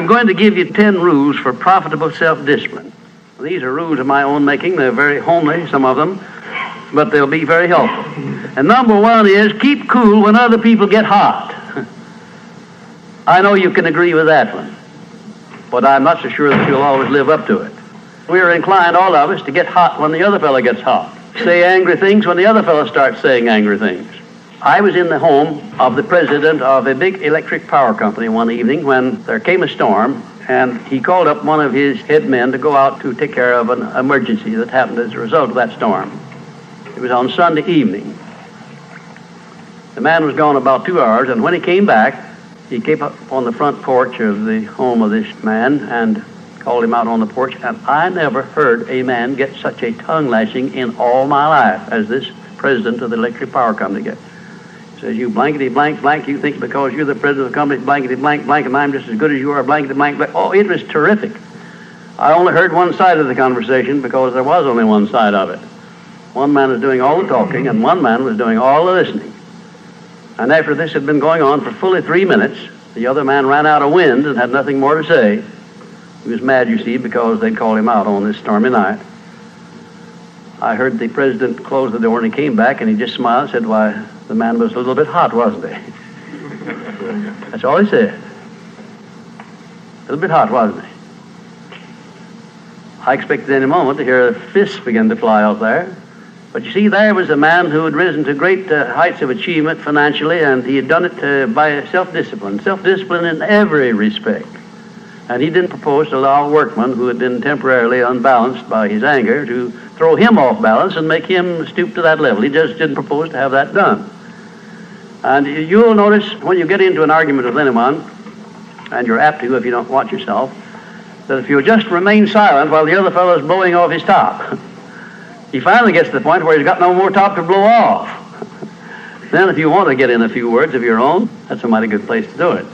I'm going to give you 10 rules for profitable self-discipline. These are rules of my own making. They're very homely, some of them, but they'll be very helpful. And number one is keep cool when other people get hot. I know you can agree with that one, but I'm not so sure that you'll always live up to it. We're inclined, all of us, to get hot when the other fellow gets hot. Say angry things when the other fellow starts saying angry things. I was in the home of the president of a big electric power company one evening when there came a storm, and he called up one of his head men to go out to take care of an emergency that happened as a result of that storm. It was on Sunday evening. The man was gone about 2 hours, and when he came back, he came up on the front porch of the home of this man and called him out on the porch, and I never heard a man get such a tongue lashing in all my life as this president of the electric power company gets. He says, you blankety blank blank, you think because you're the president of the company, blankety blank blank, and I'm just as good as you are, blankety blank blank. Oh, it was terrific. I only heard one side of the conversation because there was only one side of it. One man was doing all the talking, and one man was doing all the listening. And after this had been going on for fully 3 minutes, the other man ran out of wind and had nothing more to say. He was mad, you see, because they'd called him out on this stormy night. I heard the president close the door, and he came back, and he just smiled and said, why, the man was a little bit hot, wasn't he? That's all he said. A little bit hot, wasn't he? I expected any moment to hear fists begin to fly out there. But you see, there was a man who had risen to great heights of achievement financially, and he had done it by self-discipline in every respect. And he didn't propose to allow a workman who had been temporarily unbalanced by his anger to throw him off balance and make him stoop to that level. He just didn't propose to have that done. And you'll notice when you get into an argument with anyone, and you're apt to if you don't watch yourself, that if you'll just remain silent while the other fellow's blowing off his top, he finally gets to the point where he's got no more top to blow off. Then if you want to get in a few words of your own, that's a mighty good place to do it.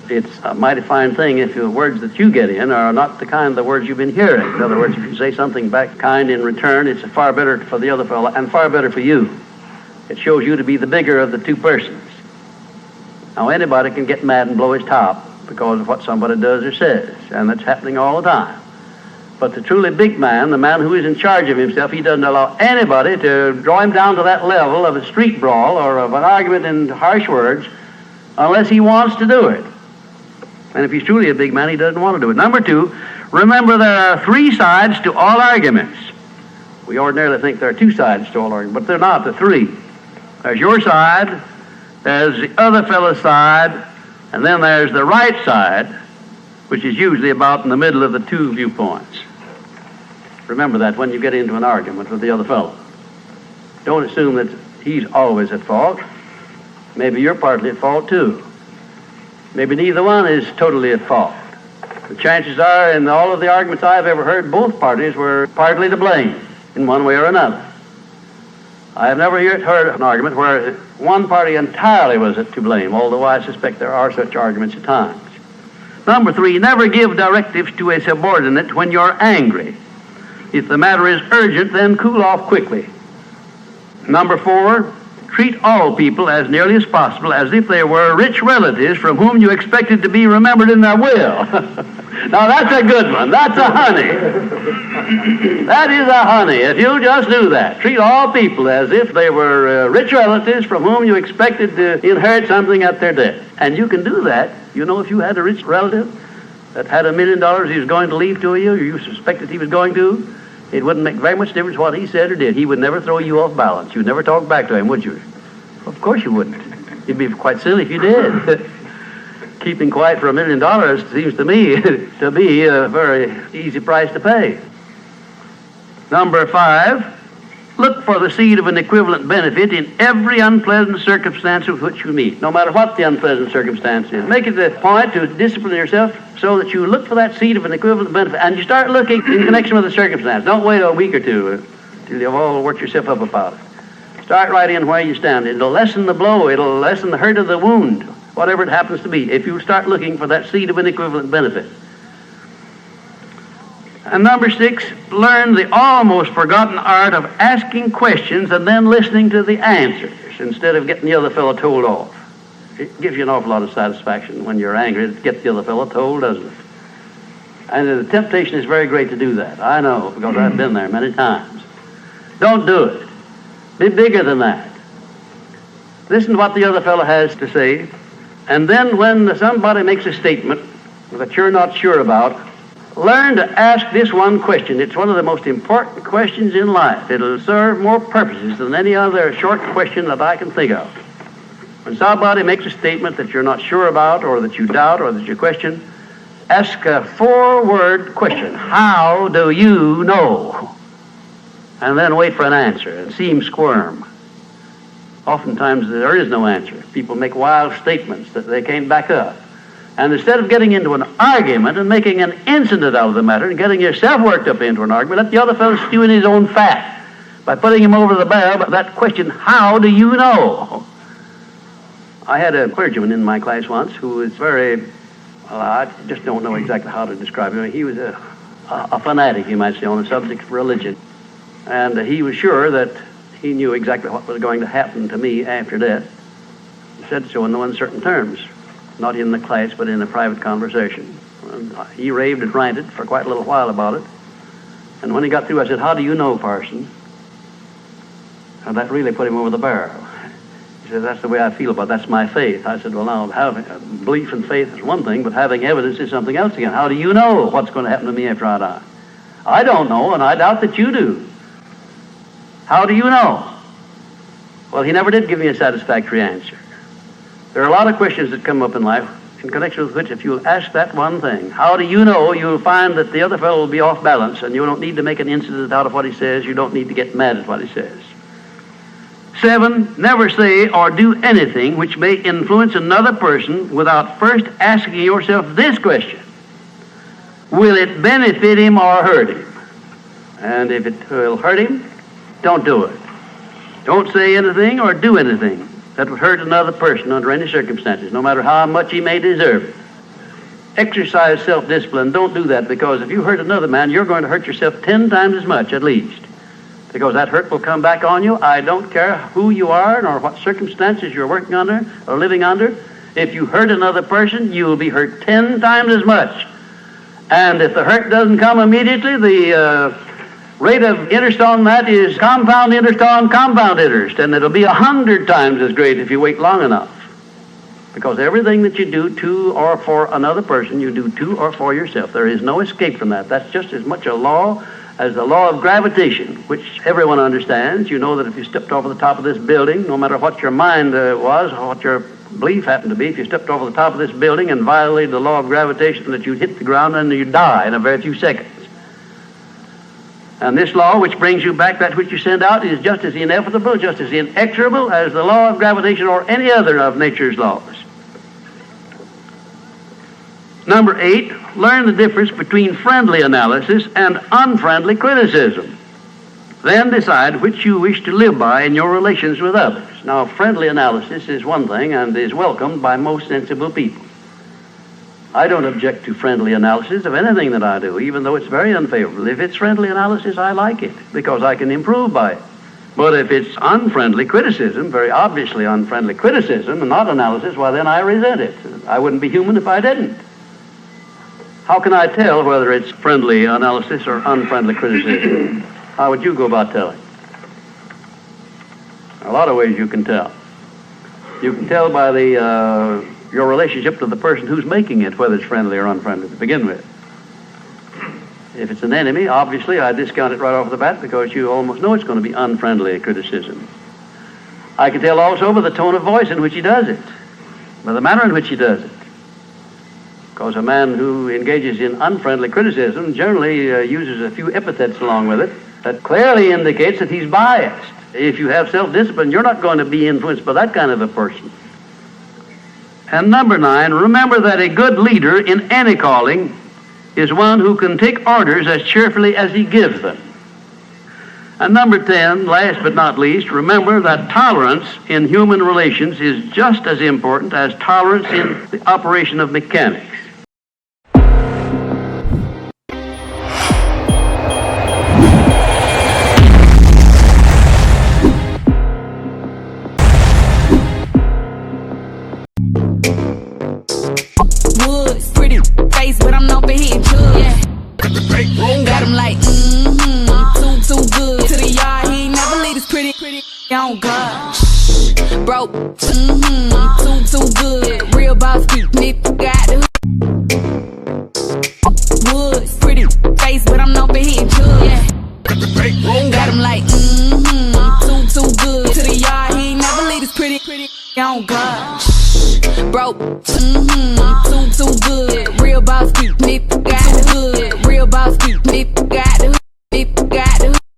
It's a mighty fine thing if the words that you get in are not the kind of the words you've been hearing. In other words, if you say something back kind in return, it's far better for the other fellow and far better for you. It shows you to be the bigger of the two persons. Now anybody can get mad and blow his top because of what somebody does or says, and that's happening all the time. But the truly big man, the man who is in charge of himself, he doesn't allow anybody to draw him down to that level of a street brawl or of an argument in harsh words unless he wants to do it. And if he's truly a big man, he doesn't want to do it. Number two, remember there are 3 sides to all arguments. We ordinarily think there are 2 sides to all arguments, but they're not. They're 3. There's your side, there's the other fellow's side, and then there's the right side, which is usually about in the middle of the 2 viewpoints. Remember that when you get into an argument with the other fellow. Don't assume that he's always at fault. Maybe you're partly at fault too. Maybe neither one is totally at fault. The chances are, in all of the arguments I've ever heard, both parties were partly to blame in one way or another. I have never heard an argument where one party entirely was to blame, although I suspect there are such arguments at times. Number 3, never give directives to a subordinate when you're angry. If the matter is urgent, then cool off quickly. Number 4, treat all people as nearly as possible as if they were rich relatives from whom you expected to be remembered in their will. Now that's a good one. That's a honey. That is a honey. If you just do that, treat all people as if they were rich relatives from whom you expected to inherit something at their death. And you can do that. You know, if you had a rich relative that had $1 million he was going to leave to you, or you suspected he was going to, it wouldn't make very much difference what he said or did. He would never throw you off balance. You'd never talk back to him, would you? Of course you wouldn't. You'd be quite silly if you did. Keeping quiet for $1 million seems to me to be a very easy price to pay. Number 5, look for the seed of an equivalent benefit in every unpleasant circumstance with which you meet, no matter what the unpleasant circumstance is. Make it a point to discipline yourself so that you look for that seed of an equivalent benefit, and you start looking in connection with the circumstance. Don't wait a week or two till you've all worked yourself up about it. Start right in where you stand. It'll lessen the blow. It'll lessen the hurt of the wound, whatever it happens to be, if you start looking for that seed of an equivalent benefit. And number 6, learn the almost forgotten art of asking questions and then listening to the answers instead of getting the other fellow told off. It gives you an awful lot of satisfaction when you're angry to get the other fellow told, doesn't it? And the temptation is very great to do that. I know, because I've been there many times. Don't do it. Be bigger than that. Listen to what the other fellow has to say, and then when somebody makes a statement that you're not sure about, learn to ask this one question. It's one of the most important questions in life. It'll serve more purposes than any other short question that I can think of. When somebody makes a statement that you're not sure about, or that you doubt, or that you question, ask a 4-word question. How do you know? And then wait for an answer and see him squirm. Oftentimes there is no answer. People make wild statements that they can't back up. And instead of getting into an argument and making an incident out of the matter and getting yourself worked up into an argument, let the other fellow stew in his own fat by putting him over the barrel. But that question, how do you know? I had a clergyman in my class once who was very, well, I just don't know exactly how to describe him. He was a fanatic, you might say, on the subject of religion. And he was sure that he knew exactly what was going to happen to me after death. He said so in no uncertain terms, not in the class, but in a private conversation. And he raved and ranted for quite a little while about it. And when he got through, I said, how do you know, parson? And that really put him over the barrel. He said, that's the way I feel about it. That's my faith. I said, well, now, having belief and faith is one thing, but having evidence is something else again. How do you know what's going to happen to me after I die? I don't know, and I doubt that you do. How do you know? Well, he never did give me a satisfactory answer. There are a lot of questions that come up in life in connection with which, if you'll ask that one thing, how do you know, you'll find that the other fellow will be off balance, and you don't need to make an incident out of what he says. You don't need to get mad at what he says. 7, never say or do anything which may influence another person without first asking yourself this question: will it benefit him or hurt him? And if it will hurt him, don't do it. Don't say anything or do anything that would hurt another person under any circumstances, no matter how much he may deserve it. Exercise self-discipline. Don't do that, because if you hurt another man, you're going to hurt yourself 10 times as much at least, because that hurt will come back on you. I don't care who you are nor what circumstances you're working under or living under. If you hurt another person, you will be hurt 10 times as much. And if the hurt doesn't come immediately, the rate of interest on that is compound interest on compound interest, and it'll be 100 times as great if you wait long enough. Because everything that you do to or for another person, you do to or for yourself. There is no escape from that. That's just as much a law as the law of gravitation, which everyone understands. You know that if you stepped over the top of this building, no matter what your mind was or what your belief happened to be, if you stepped over the top of this building and violated the law of gravitation, that you'd hit the ground and you'd die in a very few seconds. And this law, which brings you back that which you send out, is just as inevitable, just as inexorable as the law of gravitation or any other of nature's laws. Number 8, learn the difference between friendly analysis and unfriendly criticism. Then decide which you wish to live by in your relations with others. Now, friendly analysis is one thing and is welcomed by most sensible people. I don't object to friendly analysis of anything that I do, even though it's very unfavorable. If it's friendly analysis, I like it, because I can improve by it. But if it's unfriendly criticism, very obviously unfriendly criticism, and not analysis, well, then I resent it. I wouldn't be human if I didn't. How can I tell whether it's friendly analysis or unfriendly criticism? How would you go about telling? A lot of ways you can tell. You can tell by your relationship to the person who's making it, whether it's friendly or unfriendly to begin with. If it's an enemy, obviously I discount it right off the bat, because you almost know it's going to be unfriendly criticism. I can tell also by the tone of voice in which he does it, by the manner in which he does it. Because a man who engages in unfriendly criticism generally uses a few epithets along with it that clearly indicates that he's biased. If you have self-discipline, you're not going to be influenced by that kind of a person. And number 9, remember that a good leader in any calling is one who can take orders as cheerfully as he gives them. And number 10, last but not least, remember that tolerance in human relations is just as important as tolerance in the operation of mechanics. on God. Broke, too good. Real boss, nigga got the woods. Pretty face, but I'm known for hitting jug. Yeah. Got him like, too good. To the yard, he ain't never leave this pretty on God. Broke, too good. Real boss, nigga got the good. Real boss, nigga.